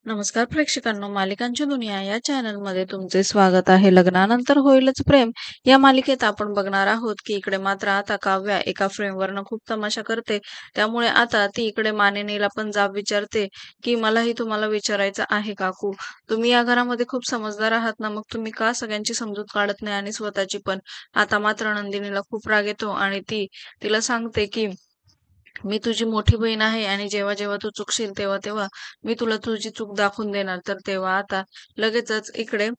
नमस्कार प्रेक्षकांनो, मालिकांची दुनिया या चॅनलमध्ये तुमचे स्वागत आहे. लग्नानंतर होईलच प्रेम या मालिकेत आपण बघणार आहोत की इकडे मात्र आता काव्या एका फ्रेमवरनं खूप तमाशा करते. त्यामुळे आता ती इकडे मानिनीला पण जाब विचारते की मलाही तुम्हाला विचारायचं आहे काकू, तुम्ही या घरामध्ये खूप समजदार आहात ना, मग तुम्ही का सगळ्यांची समजूत काढत नाही आणि स्वतःची पण. आता मात्र नंदिनीला खूप राग येतो आणि ती तिला सांगते की मी तुझी मोठी बहीण आहे आणि जेव्हा जेव्हा तू चुकशील तेव्हा तेव्हा मी तुला तुझी चूक दाखवून देणार. तर तेव्हा आता लगेचच इकडे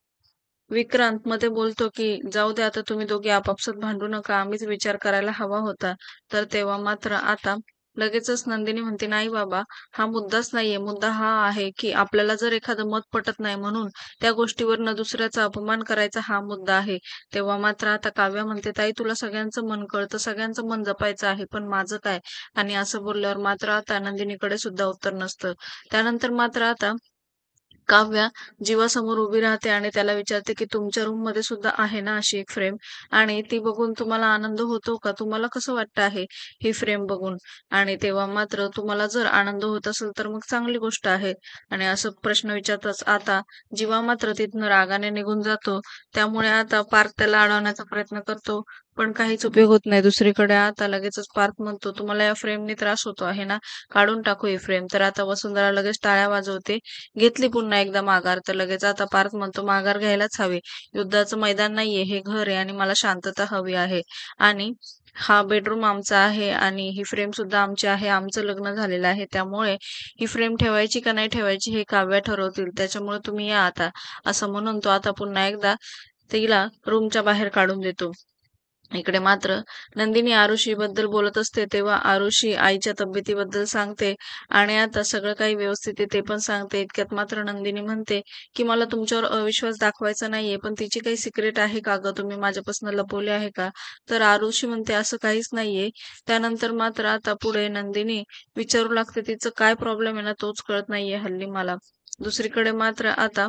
विक्रांत मध्ये बोलतो की जाऊ दे, आता तुम्ही दोघे आपापसात भांडू नका, आम्हीच विचार करायला हवा होता. तर तेव्हा मात्र आता लगेचच नंदिनी म्हणते, नाही बाबा, हा मुद्दाच नाहीये. मुद्दा हा आहे की आपल्याला जर एखादं मत पटत नाही म्हणून त्या गोष्टीवर न दुसऱ्याचा अपमान करायचा हा मुद्दा आहे. तेव्हा मात्र आता काव्या म्हणते, ताई तुला सगळ्यांचं मन कळतं, सगळ्यांचं मन जपायचं आहे, पण माझं काय. आणि असं बोलल्यावर मात्र आता नंदिनीकडे सुद्धा उत्तर नसतं. त्यानंतर मात्र आता काव्या जीवासमोर उभी राहते आणि त्याला विचारते की तुमच्या रूम मध्ये सुद्धा आहे ना अशी एक फ्रेम, आणि ती बघून तुम्हाला आनंद होतो का, तुम्हाला कसं वाटतं आहे ही फ्रेम बघून. आणि तेव्हा मात्र तुम्हाला जर आनंद होत असेल तर मग चांगली गोष्ट आहे. आणि असं प्रश्न विचारताच आता जीवा मात्र तिथनं रागाने निघून जातो. त्यामुळे आता पार्थ त्याला अडवण्याचा प्रयत्न करतो, पण काहीच उपयोग होत नाही. दुसरीकडे आता लगेचच पार्थ म्हणतो, तुम्हाला या फ्रेमने त्रास होतो आहे ना, काढून टाकू ही फ्रेम. तर आता वसुंधरा लगेच टाळ्या वाजवते. घेतली पुन्हा एकदा माघार. तर लगेच आता पार्थ म्हणतो, माघार घ्यायलाच हवी. युद्धाचं मैदान नाहीये, हे घर आहे आणि मला शांतता हवी आहे. आणि हा बेडरूम आमचा आहे आणि ही फ्रेम सुद्धा आमची आहे. आमचं लग्न झालेलं आहे. त्यामुळे ही फ्रेम ठेवायची का नाही ठेवायची हे काव्या ठरवतील. त्याच्यामुळे तुम्ही या आता. असं म्हणून तो आता पुन्हा एकदा तिला रूमच्या बाहेर काढून देतो. इकडे मात्र नंदिनी आरुषी बद्दल बोलत असते तेव्हा आरुषी आईच्या तब्येतीबद्दल सांगते आणि आता सगळं काही व्यवस्थित आहे ते पण सांगते. इतक्यात मात्र नंदिनी म्हणते की मला तुमच्यावर अविश्वास दाखवायचा नाहीये, पण तिची काही सिक्रेट आहे का ग, तुम्ही माझ्यापासून लपवले आहे का. तर आरुषी म्हणते असं काहीच नाहीये. त्यानंतर मात्र आता पुढे नंदिनी विचारू लागते तिचं काय प्रॉब्लेम आहे ना, तोच कळत नाहीये हल्ली मला. दुसरीकडे मात्र आता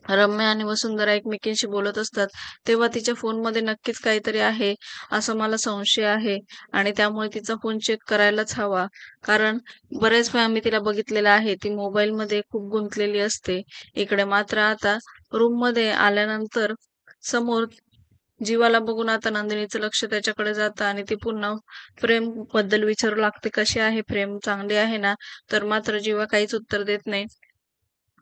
रम्या आणि वसुंधरा एकमेकींशी बोलत असतात तेव्हा तिच्या फोनमध्ये नक्कीच काहीतरी आहे असं मला संशय आहे. आणि त्यामुळे तिचा फोन चेक करायलाच हवा, कारण बरेच वेळा मी तिला बघितलेलं आहे, ती मोबाईल मध्ये खूप गुंतलेली असते. इकडे मात्र आता रूम मध्ये आल्यानंतर समोर जीवाला बघून आता नंदिनीचं लक्ष त्याच्याकडे जातं आणि ती पुन्हा प्रेम बद्दल विचारू लागते, कशी आहे प्रेम, चांगली आहे ना. तर मात्र जीवा काहीच उत्तर देत नाही.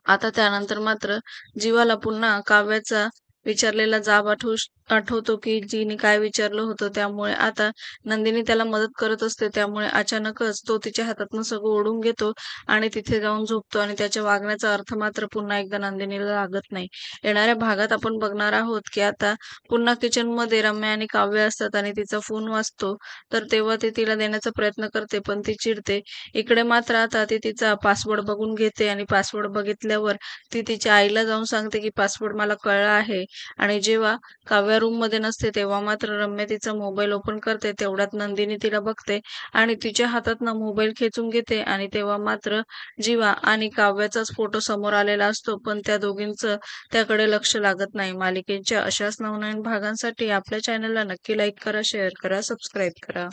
आता त्यानंतर मात्र जीवाला पुन्हा काव्याचा विचारलेला जाब आठवतो की जीने काय विचारलं होतं. त्यामुळे आता नंदिनी त्याला मदत करत असते. त्यामुळे अचानकच तो तिच्या हातातनं सगळं ओढून घेतो आणि तिथे जाऊन झोपतो आणि त्याच्या वागण्याचा अर्थ मात्र पुन्हा एकदा नंदिनीला लागत नाही. येणाऱ्या भागात आपण बघणार आहोत की आता पुन्हा किचन मध्ये रम्या आणि काव्य असतात आणि तिचा फोन वाजतो. तर तेव्हा ते तिला देण्याचा प्रयत्न करते पण ती चिडते. इकडे मात्र आता ती तिचा पासवर्ड बघून घेते आणि पासवर्ड बघितल्यावर ती तिच्या आईला जाऊन सांगते की पासवर्ड मला कळला आहे. आणि जेव्हा काव्या रूम मध्ये नसते तेव्हा मात्र रम्या तिचा मोबाईल ओपन करते. तेवढ्यात नंदिनी तिला बघते आणि तिच्या हातातनं मोबाईल खेचून घेते आणि तेव्हा मात्र जीवा आणि काव्याचाच फोटो समोर आलेला असतो, पण त्या दोघींचं त्याकडे लक्ष लागत नाही. मालिकेच्या अशाच नवनवीन भागांसाठी आपल्या चॅनलला नक्की लाईक करा, शेअर करा, सबस्क्राईब करा.